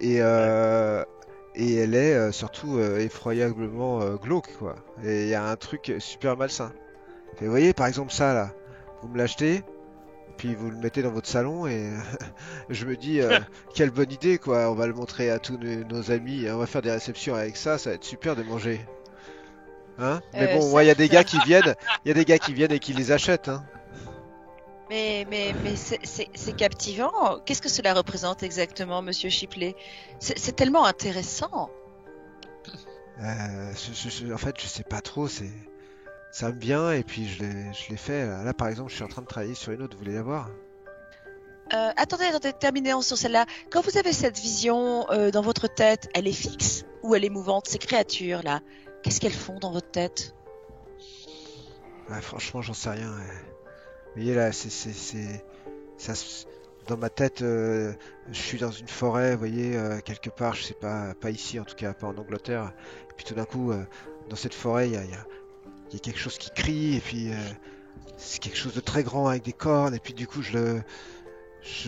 Et elle est surtout effroyablement glauque, quoi. Et il y a un truc super malsain. Et vous voyez, par exemple, ça là, vous me l'achetez, puis vous le mettez dans votre salon et je me dis quelle bonne idée quoi, on va le montrer à tous nos amis, et on va faire des réceptions avec ça va être super de manger. Hein? Mais bon, moi il y a des gars qui viennent, et qui les achètent hein. Mais c'est captivant. Qu'est-ce que cela représente exactement, monsieur Shipley? C'est tellement intéressant. En fait, je sais pas trop, ça me vient et puis je l'ai fait. Là par exemple, je suis en train de travailler sur une autre, vous voulez la voir? Attendez, terminons sur celle-là. Quand vous avez cette vision dans votre tête, elle est fixe ou elle est mouvante? Ces créatures-là, qu'est-ce qu'elles font dans votre tête? Ouais, franchement, j'en sais rien. Vous voyez là, dans ma tête, je suis dans une forêt, vous voyez, quelque part, je sais pas ici, en tout cas pas en Angleterre. Et puis tout d'un coup, dans cette forêt, il y a quelque chose qui crie, et puis c'est quelque chose de très grand avec des cornes, et puis du coup, je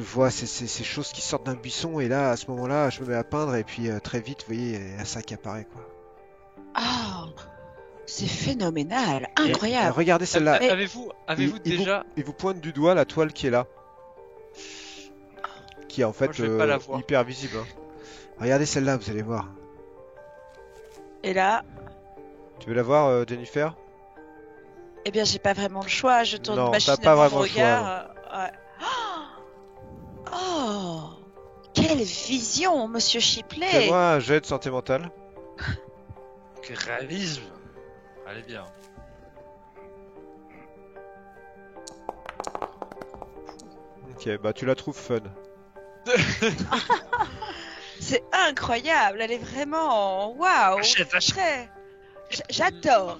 vois ces choses qui sortent d'un buisson, et là, à ce moment-là, je me mets à peindre, et puis très vite, vous voyez, il y a ça qui apparaît, quoi. Ah, c'est phénoménal, Et incroyable. regardez celle-là. Mais- Avez-vous Il déjà... vous pointe du doigt la toile qui est là. Qui est en fait Moi, je vais pas la voir. hyper visible. Hein. Regardez celle-là, vous allez voir. Et là, Tu veux la voir, Jennifer? eh bien, j'ai pas vraiment le choix. Je tourne Non, t'as machinalement pas vraiment mon le choix, regard. Ouais. Oh, quelle vision, monsieur Shipley. Fais-moi un jet de santé mentale. Quel réalisme. Allez bien. Ok, bah tu la trouves fun. C'est incroyable. Elle est vraiment waouh. Achète. Très. J'adore.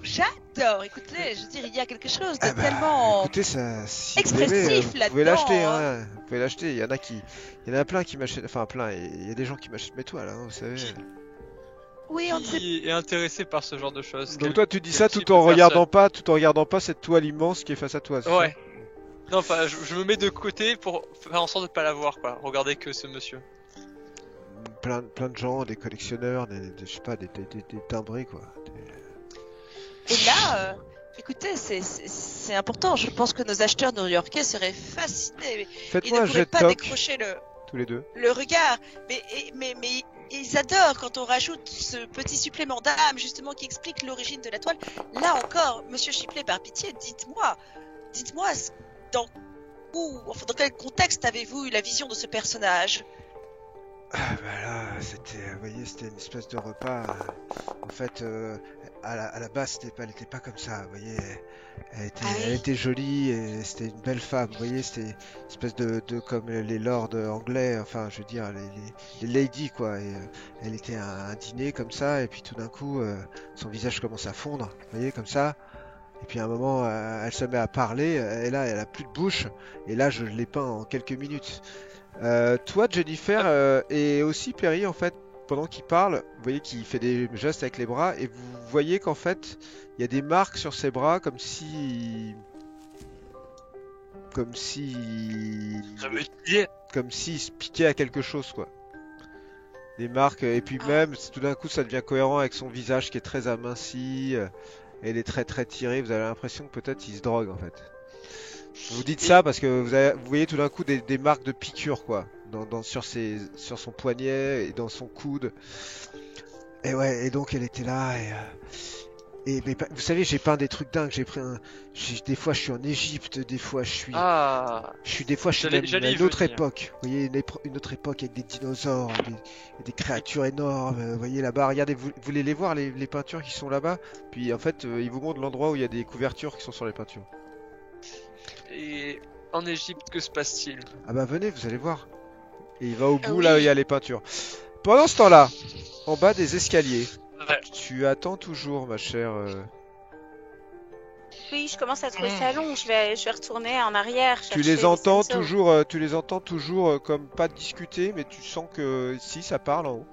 Écoutez, je veux dire, il y a quelque chose de Ah bah, tellement. Écoutez, ça, si expressif vous aimez, vous pouvez là-dedans, l'acheter. hein. Hein. Vous pouvez l'acheter. Il y en a plein qui m'achètent. Enfin, plein. Il y a des gens qui m'achètent mes toiles, hein, vous savez. Oui, on ne sait Qui est intéressé par ce genre de choses? Donc toi, tu dis ça quel tout type en de regardant pas cette toile immense qui est face à toi. c'est ça? Ouais. Non, enfin, je me mets de côté pour faire en sorte de pas la voir, quoi. Regardez que ce monsieur. Plein de gens, des collectionneurs, je sais pas, des timbrés quoi. Et là, écoutez, c'est important. Je pense que nos acheteurs new-yorkais seraient fascinés. Ils Faites-moi ne un pourraient jet de pas toc, décrocher tous les deux. le regard. Mais ils adorent quand on rajoute ce petit supplément d'âme, justement, qui explique l'origine de la toile. Là encore, Monsieur Shipley, par pitié, dites-moi, dans dans quel contexte avez-vous eu la vision de ce personnage? Ah bah là, vous voyez, c'était une espèce de repas. En fait, à la base, elle était pas comme ça. Vous voyez, elle était jolie et c'était une belle femme. Vous voyez, c'était une espèce de comme les lords anglais. Enfin, je veux dire, les ladies quoi. Et elle était à un dîner comme ça et puis tout d'un coup, son visage commence à fondre. Vous voyez, comme ça. Et puis à un moment, elle se met à parler. Et là, elle a plus de bouche. Et là, je l'ai peint en quelques minutes. Toi, Jennifer, et aussi Perry, en fait, pendant qu'il parle, vous voyez qu'il fait des gestes avec les bras, et vous voyez qu'en fait, il y a des marques sur ses bras, comme si il se piquait à quelque chose, quoi. Des marques, et puis même, tout d'un coup, ça devient cohérent avec son visage qui est très aminci, et il est très très tiré. Vous avez l'impression que peut-être il se drogue, en fait. Vous dites ça parce que vous voyez tout d'un coup des marques de piqûres quoi, sur son poignet et dans son coude. Et ouais, et donc elle était là mais vous savez, j'ai peint des trucs dingues. Des fois je suis en Égypte, des fois je suis même à une autre époque. Vous voyez, une autre époque avec des dinosaures, des créatures énormes. Vous voyez là-bas, regardez, vous voulez les voir les peintures qui sont là-bas. Puis en fait, ils vous montrent l'endroit où il y a des couvertures qui sont sur les peintures. Et en Égypte, que se passe-t-il? Ah bah venez, vous allez voir. Et il va au bout là où il y a les peintures. Pendant ce temps-là, en bas des escaliers, tu attends toujours, ma chère. Oui, je commence à trouver ça long. Je vais retourner en arrière. Tu les entends toujours comme pas discuter, mais tu sens que si ça parle en haut.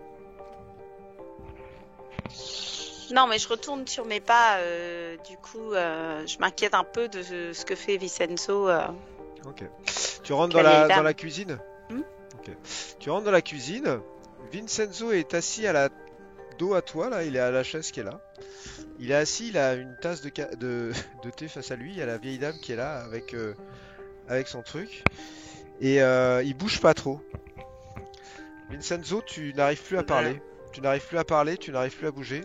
Non, mais je retourne sur mes pas. Du coup, je m'inquiète un peu de ce que fait Vincenzo. Ok. Tu rentres dans la cuisine. Ok. Tu rentres dans la cuisine. Vincenzo est assis dos à toi, là. Il est à la chaise qui est là. Il est assis, il a une tasse de thé face à lui. Il y a la vieille dame qui est là avec son truc. Et il bouge pas trop. Vincenzo, tu n'arrives plus à parler. Tu n'arrives plus à bouger.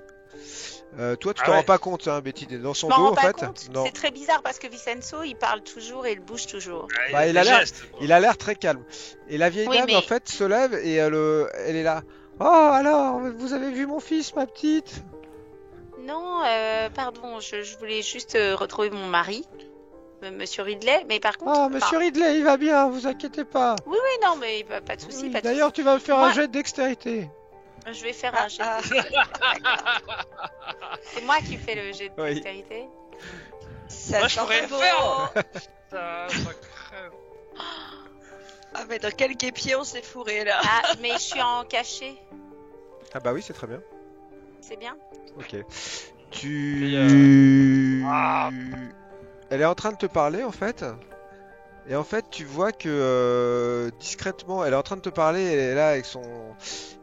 Toi, tu t'en rends pas compte, hein, Betty, dans son dos en fait. Non. C'est très bizarre parce que Vincenzo, il parle toujours et il bouge toujours. Bah, il a l'air très calme. Et la vieille dame, en fait, se lève et elle est là. Oh, alors, vous avez vu mon fils, ma petite? Non, pardon, je voulais juste retrouver mon mari, Monsieur Ridley, mais par contre... Oh, Monsieur Ridley, il va bien, vous inquiétez pas. Oui, non, mais pas de souci. Oui, d'ailleurs, tu vas me faire un jet de dextérité. Je vais faire un jet de C'est moi qui fais le jet de dextérité. Moi, je pourrais le faire. Ça crève. Ah, mais dans quel guépier on s'est fourré là? Ah, mais je suis en cachet. Ah bah oui, c'est très bien. C'est bien. Ok. Elle est en train de te parler en fait. Et en fait, tu vois que discrètement, elle est en train de te parler. Elle est là avec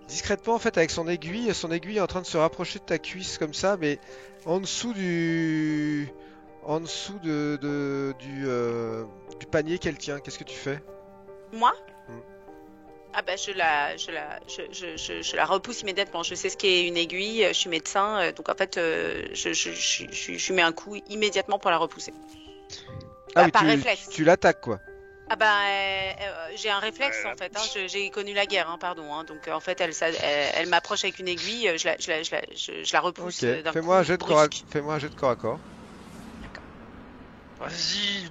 discrètement en fait avec son aiguille est en train de se rapprocher de ta cuisse comme ça, mais en dessous du panier qu'elle tient. Qu'est-ce que tu fais? Moi? Ah bah je la repousse immédiatement. Je sais ce qu'est une aiguille. Je suis médecin, donc en fait je mets un coup immédiatement pour la repousser. Ah oui, par réflexe. Tu l'attaques quoi. Ah bah j'ai un réflexe en fait. J'ai connu la guerre, pardon. Donc en fait elle m'approche avec une aiguille. Je la repousse d'un coup. Fais-moi un jet de corps à corps. D'accord. Vas-y,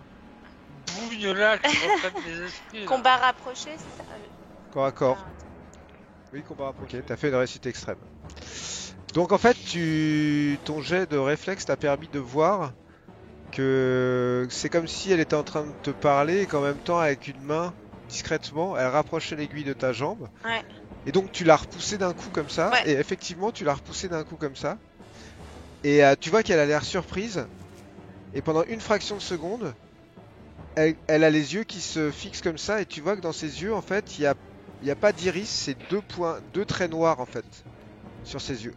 bougne là, que tu refais des esprits. Combat rapproché, c'est ça? Corps à corps. Oui, combat rapproché. Ok, t'as fait une réussite extrême. Donc en fait, ton jet de réflexe t'a permis de voir que c'est comme si elle était en train de te parler et qu'en même temps, avec une main, discrètement, elle rapprochait l'aiguille de ta jambe. Ouais. Et donc tu l'as repoussée d'un coup comme ça. Ouais. Et effectivement, tu l'as repoussée d'un coup comme ça. Et tu vois qu'elle a l'air surprise. Et pendant une fraction de seconde, elle a les yeux qui se fixent comme ça et tu vois que dans ses yeux en fait il y a pas d'iris, c'est deux points, deux traits noirs en fait sur ses yeux.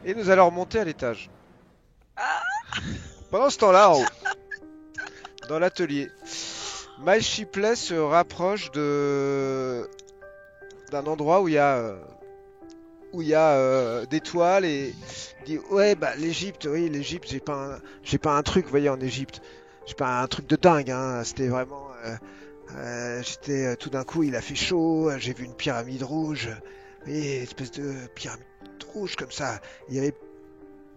Et nous allons remonter à l'étage. Pendant ce temps-là, en haut, dans l'atelier, Miles Shipley se rapproche d'un endroit où il y a des toiles et dit ouais bah l'Égypte, oui l'Égypte, j'ai pas un truc, vous voyez en Égypte, j'ai pas un truc de dingue, hein, c'était vraiment j'étais tout d'un coup il a fait chaud, j'ai vu une pyramide rouge, et espèce de pyramide rouge comme ça, il y avait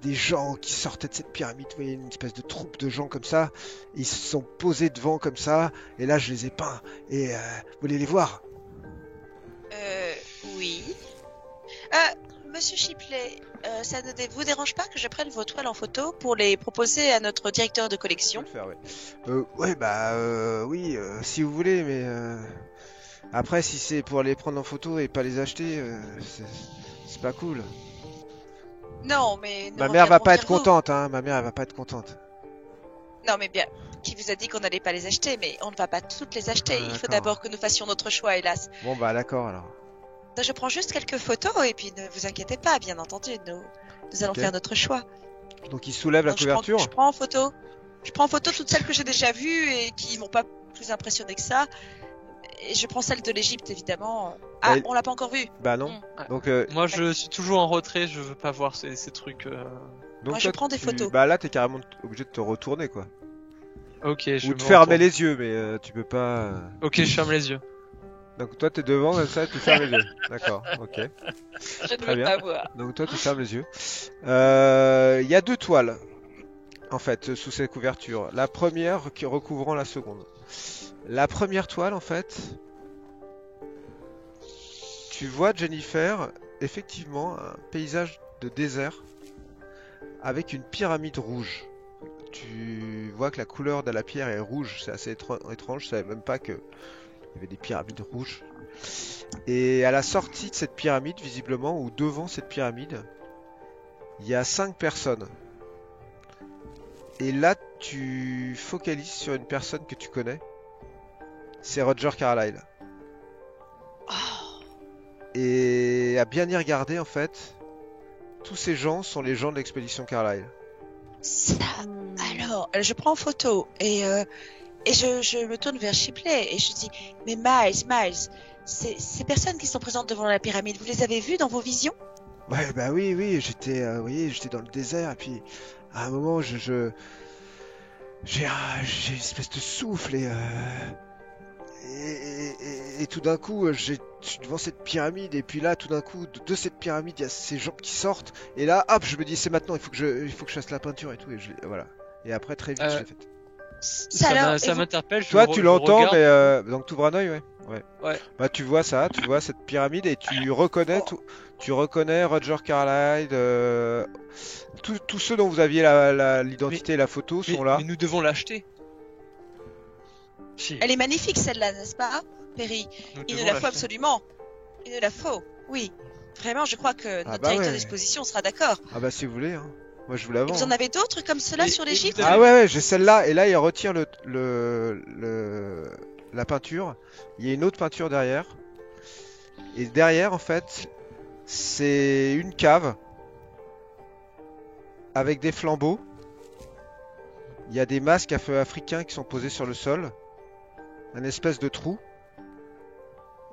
des gens qui sortaient de cette pyramide, vous voyez une espèce de troupe de gens comme ça, ils se sont posés devant comme ça, et là je les ai peints, et vous voulez les voir? Oui. Monsieur Shipley, ça ne vous dérange pas que je prenne vos toiles en photo pour les proposer à notre directeur de collection? Faire, ouais. Ouais, bah oui, si vous voulez, mais après, si c'est pour les prendre en photo et pas les acheter, c'est pas cool. Non, mais... Ma mère va pas être contente, hein. Ma mère, elle va pas être contente. Non, mais bien, qui vous a dit qu'on n'allait pas les acheter? Mais on ne va pas toutes les acheter. Il faut d'accord. d'abord que nous fassions notre choix, hélas. Bon, bah d'accord alors. Donc, je prends juste quelques photos et puis ne vous inquiétez pas, bien entendu, nous allons Ok. faire notre choix. Donc il soulève la Donc, couverture. je prends en photo. Je prends en photo toutes celles que j'ai déjà vues et qui m'ont pas plus impressionné que ça. Et je prends celle de l'Égypte, évidemment. Ah, Bah, on l'a pas encore vue. Bah non. Mm. Donc, Moi, je suis toujours en retrait, je veux pas voir ces trucs. donc Moi, je prends des photos. Bah là, t'es carrément obligé de te retourner quoi. Ok, je Ou me de fermer retourne. les yeux, mais tu peux pas. Ok, je ferme les yeux. Donc toi, t'es devant comme ça, tu fermes les yeux. D'accord, ok. Je ne Très veux bien. pas voir. Donc toi, tu fermes les yeux. Il y a deux toiles, en fait, sous cette couverture. La première qui recouvrant la seconde. La première toile, en fait, tu vois Jennifer, effectivement, un paysage de désert avec une pyramide rouge. Tu vois que la couleur de la pierre est rouge, c'est assez étrange, je savais même pas que il y avait des pyramides rouges. Et à la sortie de cette pyramide, visiblement, ou devant cette pyramide, il y a 5 personnes. Et là, tu focalises sur une personne que tu connais. C'est Roger Carlyle. Oh, Et à bien y regarder, en fait, tous ces gens sont les gens de l'expédition Carlyle. ça. Alors, je prends en photo et je me tourne vers Shipley et je dis, mais Miles, ces personnes qui sont présentes devant la pyramide, vous les avez vues dans vos visions? Ouais, bah oui, j'étais, vous voyez, j'étais dans le désert et puis à un moment, j'ai une espèce de souffle et tout d'un coup, je suis devant cette pyramide et puis là, tout d'un coup, de cette pyramide, il y a ces gens qui sortent et là, hop, je me dis, c'est maintenant, il faut que je fasse la peinture et tout et voilà. Et après, très vite, je l'ai faite. Alors, Ça m'interpelle. Toi, je tu je l'entends, regarde. mais donc tu ouvres un œil, ouais. Ouais. Bah, tu vois ça, tu vois cette pyramide et tu reconnais tu reconnais Roger Carlyle. Tous ceux dont vous aviez l'identité et la photo sont là. Mais nous devons l'acheter. Si. elle est magnifique celle-là, n'est-ce pas, Perry? Nous Il devons nous la faut l'acheter. absolument. Il nous la faut, oui. Vraiment, je crois que notre bah directeur ouais. d'exposition sera d'accord. Ah bah si vous voulez, hein. Moi je vous la Et vends. vous en Hein. avez d'autres comme cela Et- sur et l'Égypte? vous avez- Ah ouais, j'ai celle-là et là il retire la peinture. Il y a une autre peinture derrière. Et derrière en fait, c'est une cave avec des flambeaux. Il y a des masques à feu africains qui sont posés sur le sol. Un espèce de trou.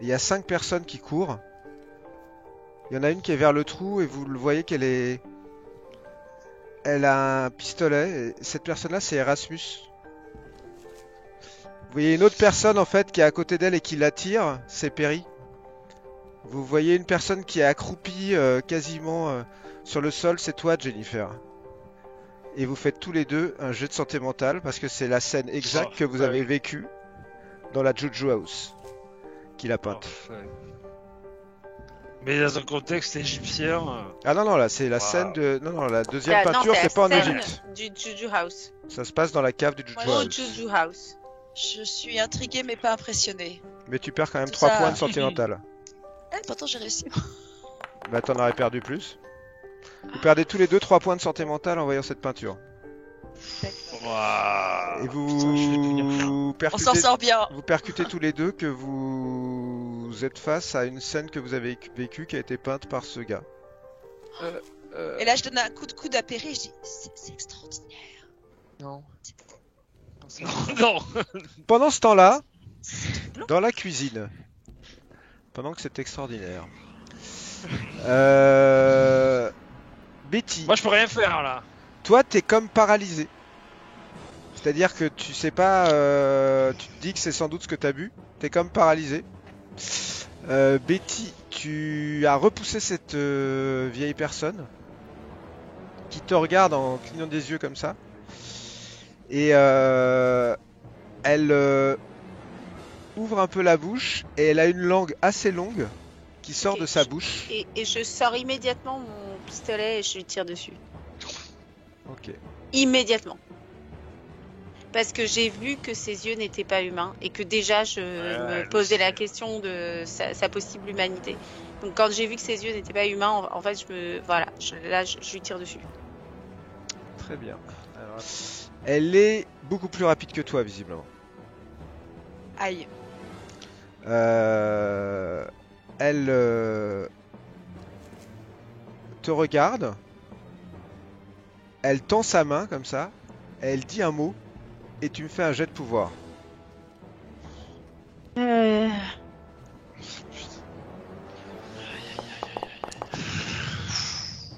Il y a 5 personnes qui courent. Il y en a une qui est vers le trou et vous le voyez elle a un pistolet. Et cette personne-là, c'est Erasmus. Vous voyez une autre personne en fait qui est à côté d'elle et qui la tire, c'est Perry. Vous voyez une personne qui est accroupie quasiment sur le sol, c'est toi, Jennifer. Et vous faites tous les deux un jet de santé mentale parce que c'est la scène exacte que vous avez vécue dans la Juju House qu'il a peinte. Parfait. Mais dans un contexte égyptien. Ah non, là c'est la Wow. scène de... Non, la deuxième Non, peinture, c'est c'est pas en la scène Égypte. du Juju House. Ça se passe dans la cave du Juju Ouais, Au House. Juju House. Je suis intriguée mais pas impressionnée. Mais tu perds quand même Tout 3 ça. points de santé mentale. Pourtant j'ai réussi. Bah t'en aurais perdu plus. Vous perdez tous les deux 3 points de santé mentale en voyant cette peinture. Waouh. Et Putain, je vais devenir vous On s'en sort bien. vous percutez tous les deux que vous êtes face à une scène que vous avez vécue qui a été peinte par ce gars. Et là, je donne un coup de coude à Perry et je dis c'est extraordinaire. Non. Non. Pendant ce temps-là, dans la cuisine, pendant que c'est extraordinaire, Betty, Moi, je peux rien faire là. toi, t'es comme paralysé. C'est-à-dire que tu sais pas, tu te dis que c'est sans doute ce que t'as bu. T'es comme paralysé. Betty, tu as repoussé cette vieille personne qui te regarde en clignant des yeux comme ça. Et elle ouvre un peu la bouche et elle a une langue assez longue qui sort Ok, de sa bouche. Et je sors immédiatement mon pistolet et je lui tire dessus. Ok. Immédiatement. Parce que j'ai vu que ses yeux n'étaient pas humains et que déjà je me je posais la sais. question de sa possible humanité. Donc quand j'ai vu que ses yeux n'étaient pas humains, en fait je lui tire dessus. Très bien. Alors, elle est beaucoup plus rapide que toi, visiblement. Aïe. Elle te regarde. Elle tend sa main comme ça. Elle dit un mot. Et tu me fais un jet de pouvoir.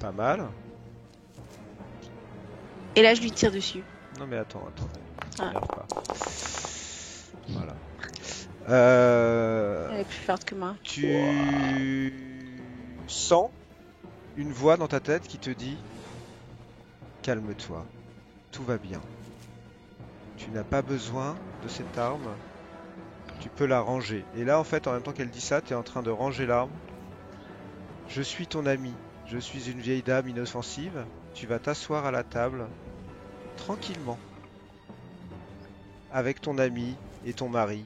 Pas mal. Et là je lui tire dessus. Non mais attends. Ah. T'énerve pas. Voilà. Elle est plus forte que moi. Tu sens une voix dans ta tête qui te dit calme-toi, tout va bien. Tu n'as pas besoin de cette arme, tu peux la ranger. Et là en fait en même temps qu'elle dit ça, tu es en train de ranger l'arme. Je suis ton ami, je suis une vieille dame inoffensive, tu vas t'asseoir à la table tranquillement avec ton ami et ton mari.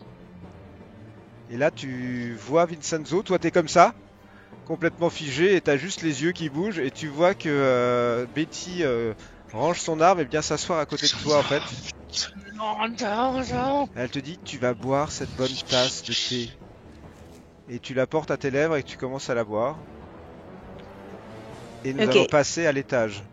Et là tu vois Vincenzo, toi t'es comme ça, complètement figé et t'as juste les yeux qui bougent et tu vois que Betty range son arme et vient s'asseoir à côté de toi en fait. Non. Elle te dit tu vas boire cette bonne tasse de thé. Et tu la portes à tes lèvres et tu commences à la boire. Et nous Ok. allons passer à l'étage.